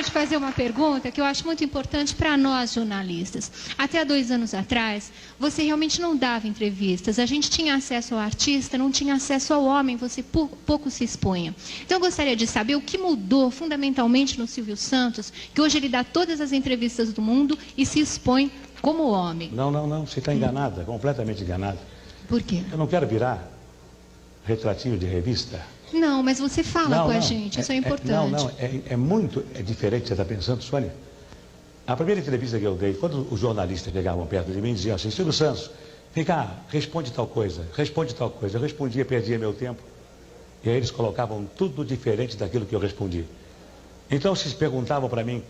gostaria de fazer uma pergunta que eu acho muito importante para nós jornalistas. Até 2 anos atrás, você realmente não dava entrevistas. A gente tinha acesso ao artista, não tinha acesso ao homem, você pouco se expunha. Então eu gostaria de saber o que mudou fundamentalmente no Silvio Santos, que hoje ele dá todas as entrevistas do mundo e se expõe como homem. Não, você está enganada, completamente enganada. Por quê? Eu não quero virar retratinho de revista. Não, mas você fala com a gente, isso é importante. É muito diferente, você está pensando, Sônia. A primeira entrevista que eu dei, quando os jornalistas chegavam perto de mim e diziam assim, Silvio Santos, vem cá, responde tal coisa. Eu respondia, perdia meu tempo. E aí eles colocavam tudo diferente daquilo que eu respondi. Então, se perguntavam para mim,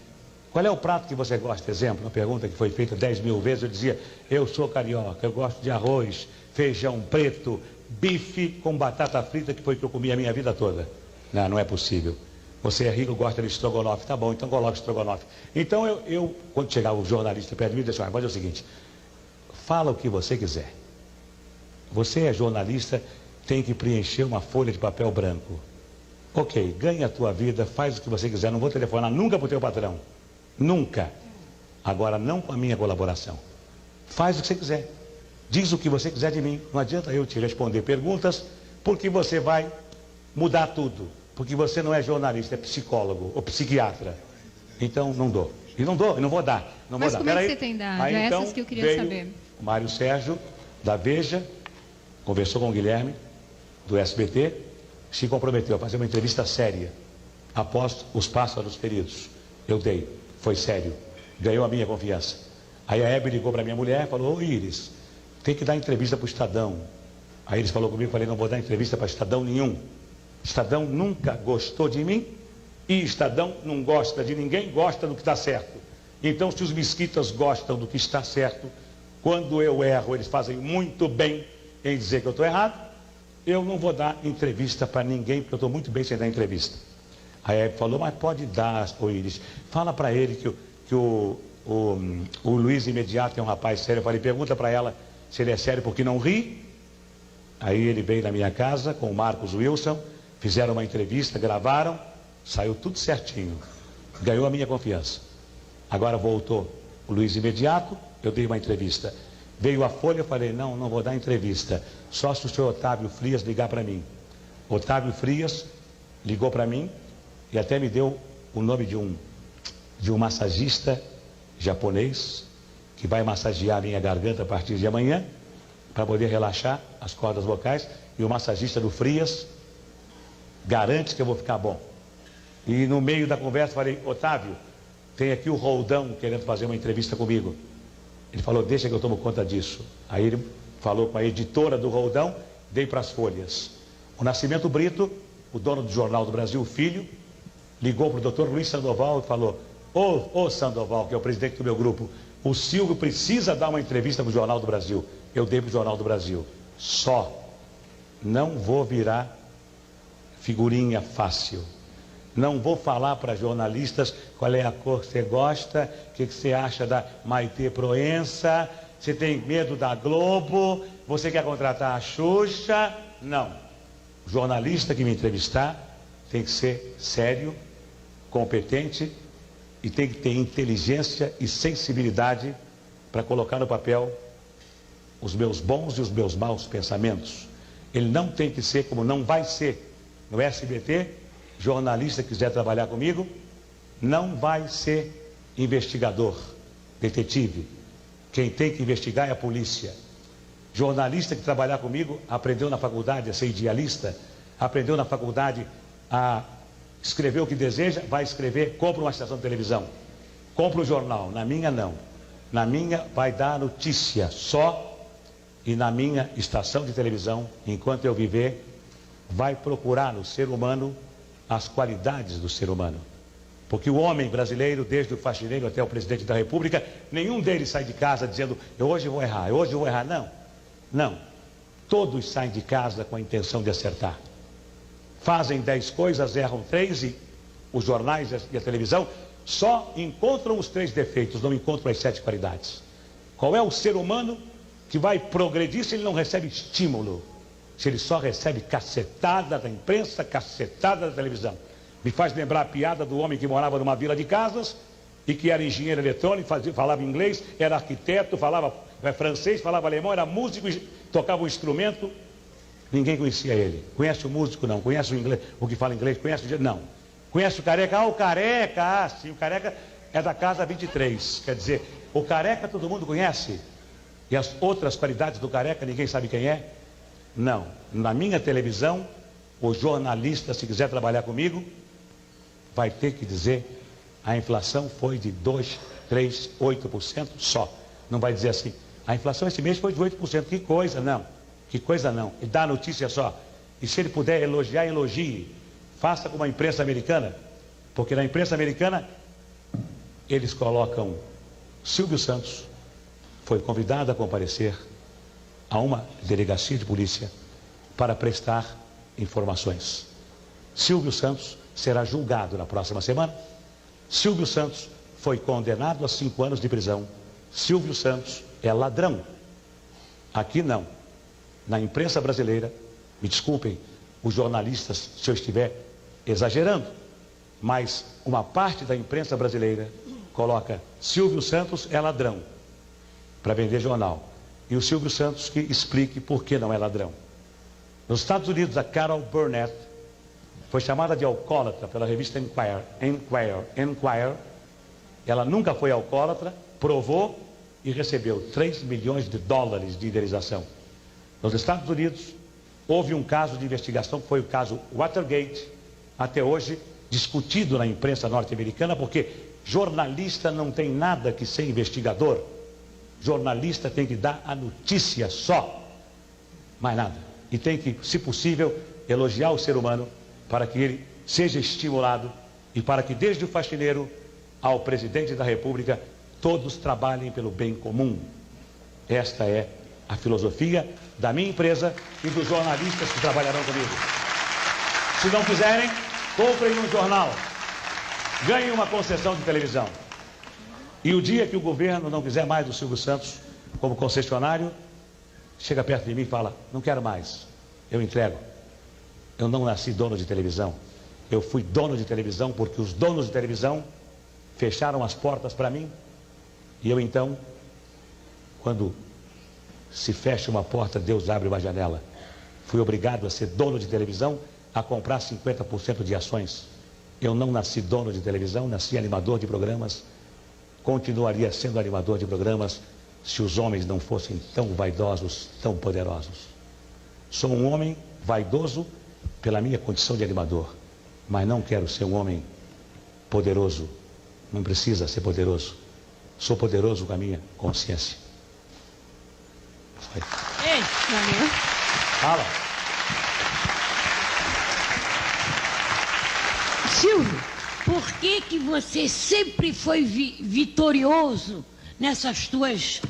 qual é o prato que você gosta? Exemplo, uma pergunta que foi feita 10.000 vezes, eu dizia, eu sou carioca, eu gosto de arroz, feijão preto, bife com batata frita, que foi o que eu comi a minha vida toda. Não é possível. Você é rico, gosta de estrogonofe. Tá bom, então coloca estrogonofe. Então eu quando chegava o jornalista perto de mim, eu disse, mas é o seguinte, fala o que você quiser. Você é jornalista, tem que preencher uma folha de papel branco. Ok, ganha a tua vida, faz o que você quiser, não vou telefonar nunca para o teu patrão. Nunca. Agora, não com a minha colaboração. Faz o que você quiser. Diz o que você quiser de mim. Não adianta eu te responder perguntas, porque você vai mudar tudo. Porque você não é jornalista, é psicólogo ou psiquiatra. Então, não dou. E não vou dar. Mas como é que você tem dado? Aí, então, essas que eu queria saber. O Mário Sérgio, da Veja, conversou com o Guilherme, do SBT, se comprometeu a fazer uma entrevista séria, após os pássaros feridos. Eu dei, foi sério, ganhou a minha confiança. Aí a Hebe ligou para minha mulher e falou, ô Iris, tem que dar entrevista para o Estadão. Aí eles falou comigo, falei, não vou dar entrevista para Estadão nenhum. Estadão nunca gostou de mim e Estadão não gosta de ninguém, gosta do que está certo. Então, se os mesquitas gostam do que está certo, quando eu erro, eles fazem muito bem em dizer que eu estou errado, eu não vou dar entrevista para ninguém, porque eu estou muito bem sem dar entrevista. Aí a Hebe falou, mas pode dar, ô Iris. Fala para ele que o Luiz Imediato é um rapaz sério. Eu falei, pergunta para ela se ele é sério porque não ri. Aí ele veio na minha casa com o Marcos Wilson, fizeram uma entrevista, gravaram, saiu tudo certinho. Ganhou a minha confiança. Agora voltou o Luiz Imediato, eu dei uma entrevista. Veio a Folha, eu falei, não vou dar entrevista. Só se o senhor Otávio Frias ligar para mim. Otávio Frias ligou para mim e até me deu o nome de um massagista japonês que vai massagear a minha garganta a partir de amanhã para poder relaxar as cordas vocais, e o massagista do Frias garante que eu vou ficar bom. E no meio da conversa falei, Otávio, tem aqui o Roldão querendo fazer uma entrevista comigo. Ele falou, deixa que eu tomo conta disso. Aí ele falou com a editora do Roldão, dei para as folhas. O Nascimento Brito, o dono do Jornal do Brasil, o filho, ligou para o doutor Luiz Sandoval e falou, ô Sandoval, que é o presidente do meu grupo, o Silvio precisa dar uma entrevista para o Jornal do Brasil. Eu dei para o Jornal do Brasil. Só. Não vou virar figurinha fácil. Não vou falar para jornalistas qual é a cor que você gosta, o que você acha da Maitê Proença, você tem medo da Globo, você quer contratar a Xuxa. Não. O jornalista que me entrevistar tem que ser sério, competente e tem que ter inteligência e sensibilidade para colocar no papel os meus bons e os meus maus pensamentos. Ele não tem que ser, como não vai ser no SBT, jornalista que quiser trabalhar comigo, não vai ser investigador, detetive. Quem tem que investigar é a polícia. Jornalista que trabalhar comigo aprendeu na faculdade a ser idealista, aprendeu na faculdade a escrever o que deseja, vai escrever, compra uma estação de televisão, compra um jornal. Na minha não. Na minha vai dar notícia só, e na minha estação de televisão, enquanto eu viver, vai procurar no ser humano as qualidades do ser humano. Porque o homem brasileiro, desde o faxineiro até o presidente da República, nenhum deles sai de casa dizendo, hoje eu vou errar. Não. Todos saem de casa com a intenção de acertar. Fazem 10 coisas, erram 3, e os jornais e a televisão só encontram os 3 defeitos, não encontram as 7 qualidades. Qual é o ser humano que vai progredir se ele não recebe estímulo? Se ele só recebe cacetada da imprensa, cacetada da televisão. Me faz lembrar a piada do homem que morava numa vila de casas e que era engenheiro eletrônico, falava inglês, era arquiteto, falava francês, falava alemão, era músico, tocava um instrumento. Ninguém conhecia ele. Conhece o músico? Não. Conhece o inglês? O que fala inglês? Conhece o... Não. Conhece o Careca? Ah, o Careca. Ah, sim, o Careca é da casa 23. Quer dizer, o Careca todo mundo conhece. E as outras qualidades do Careca ninguém sabe quem é? Não. Na minha televisão, o jornalista, se quiser trabalhar comigo, vai ter que dizer a inflação foi de 2, 3, 8% só. Não vai dizer assim, a inflação esse mês foi de 8%. Que coisa, não. Que coisa não. E dá a notícia só. E se ele puder elogiar, elogie. Faça como a imprensa americana. Porque na imprensa americana, eles colocam Silvio Santos foi convidado a comparecer a uma delegacia de polícia para prestar informações. Silvio Santos será julgado na próxima semana. Silvio Santos foi condenado a 5 anos de prisão. Silvio Santos é ladrão. Aqui não. Na imprensa brasileira, me desculpem, os jornalistas, se eu estiver exagerando, mas uma parte da imprensa brasileira coloca Silvio Santos é ladrão para vender jornal. E o Silvio Santos que explique por que não é ladrão. Nos Estados Unidos, a Carol Burnett foi chamada de alcoólatra pela revista Enquirer. Ela nunca foi alcoólatra, provou e recebeu 3 milhões de dólares de indenização. Nos Estados Unidos, houve um caso de investigação, que foi o caso Watergate, até hoje discutido na imprensa norte-americana, porque jornalista não tem nada que ser investigador. Jornalista tem que dar a notícia só, mais nada. E tem que, se possível, elogiar o ser humano para que ele seja estimulado e para que desde o faxineiro ao presidente da República todos trabalhem pelo bem comum. Esta é a filosofia da minha empresa e dos jornalistas que trabalharão comigo. Se não quiserem, comprem um jornal, ganhem uma concessão de televisão. E o dia que o governo não quiser mais do Silvio Santos como concessionário, chega perto de mim e fala, não quero mais, eu entrego. Eu não nasci dono de televisão, eu fui dono de televisão porque os donos de televisão fecharam as portas para mim. E eu então, quando se fecha uma porta, Deus abre uma janela. Fui obrigado a ser dono de televisão, a comprar 50% de ações. Eu não nasci dono de televisão, nasci animador de programas. Continuaria sendo animador de programas se os homens não fossem tão vaidosos, tão poderosos. Sou um homem vaidoso pela minha condição de animador, mas não quero ser um homem poderoso. Não precisa ser poderoso. Sou poderoso com a minha consciência. Ei, valeu. Fala. Silvio, por que você sempre foi vitorioso nessas tuas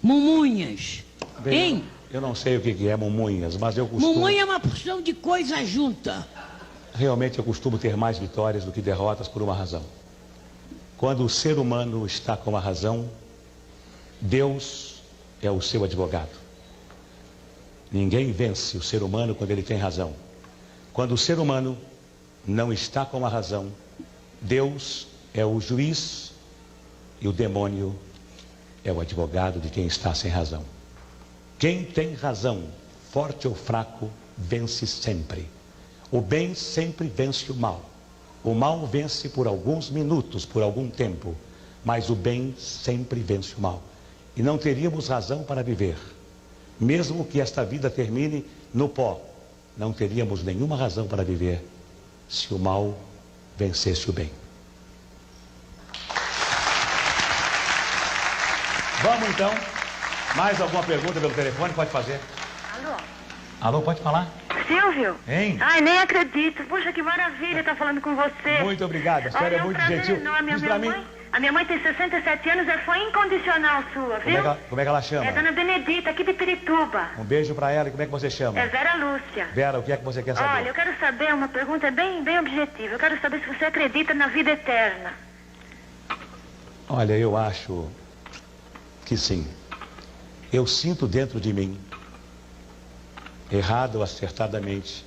mumunhas? Bem, Hein? eu não sei o que é mumunhas, mas eu costumo... Mumunha é uma porção de coisa junta. Realmente eu costumo ter mais vitórias do que derrotas por uma razão. Quando o ser humano está com a razão, Deus é o seu advogado. Ninguém vence o ser humano quando ele tem razão. Quando o ser humano não está com a razão, Deus é o juiz e o demônio é o advogado de quem está sem razão. Quem tem razão, forte ou fraco, vence sempre. O bem sempre vence o mal. O mal vence por alguns minutos, por algum tempo, mas o bem sempre vence o mal. E não teríamos razão para viver. Mesmo que esta vida termine no pó, não teríamos nenhuma razão para viver se o mal vencesse o bem. Vamos então. Mais alguma pergunta pelo telefone? Pode fazer. Alô? Alô, pode falar? Silvio? Hein? Ai, nem acredito. Puxa, que maravilha estar falando com você. Muito obrigado. A senhora Olha, é muito prazer gentil. enorme. Diz pra mim, A minha mãe tem 67 anos, é fã incondicional sua, viu? como é que ela chama? É Dona Benedita, aqui de Pirituba. Um beijo pra ela. E como é que você chama? É Vera Lúcia. Vera, o que é que você quer saber? Olha, eu quero saber uma pergunta bem objetiva. Eu quero saber se você acredita na vida eterna. Olha, eu acho que sim. Eu sinto dentro de mim, errado ou acertadamente,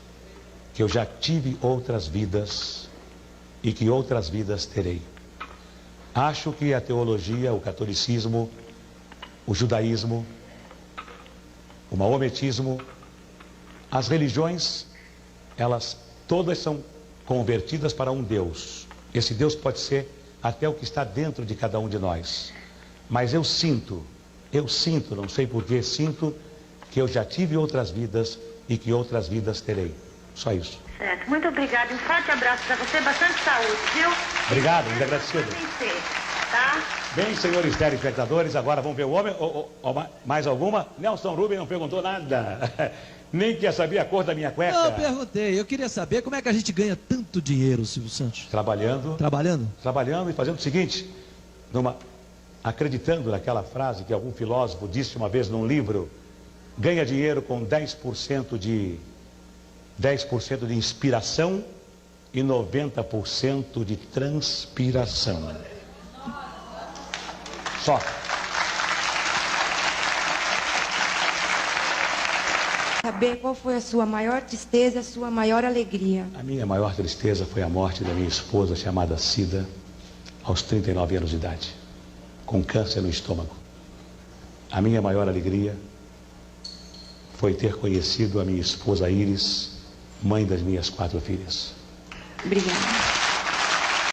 que eu já tive outras vidas e que outras vidas terei. Acho que a teologia, o catolicismo, o judaísmo, o maometismo, as religiões, elas todas são convertidas para um Deus. Esse Deus pode ser até o que está dentro de cada um de nós. Mas eu sinto, não sei porquê, sinto que eu já tive outras vidas e que outras vidas terei. Só isso. Certo, muito obrigada. Um forte abraço para você, bastante saúde, viu? Obrigado, muito agradecido. Vencer, tá? Bem, senhores telespectadores, agora vamos ver o homem. Mais alguma? Nelson Rubens não perguntou nada. Nem quer saber a cor da minha cueca. Não, perguntei. Eu queria saber como é que a gente ganha tanto dinheiro, Silvio Santos. Trabalhando. Trabalhando? Trabalhando e fazendo o seguinte, acreditando naquela frase que algum filósofo disse uma vez num livro, ganha dinheiro com 10% de inspiração e 90% de transpiração. Só. Saber qual foi a sua maior tristeza e a sua maior alegria. A minha maior tristeza foi a morte da minha esposa, chamada Cida, aos 39 anos de idade, com câncer no estômago. A minha maior alegria foi ter conhecido a minha esposa Iris, mãe das minhas 4 filhas. Obrigada.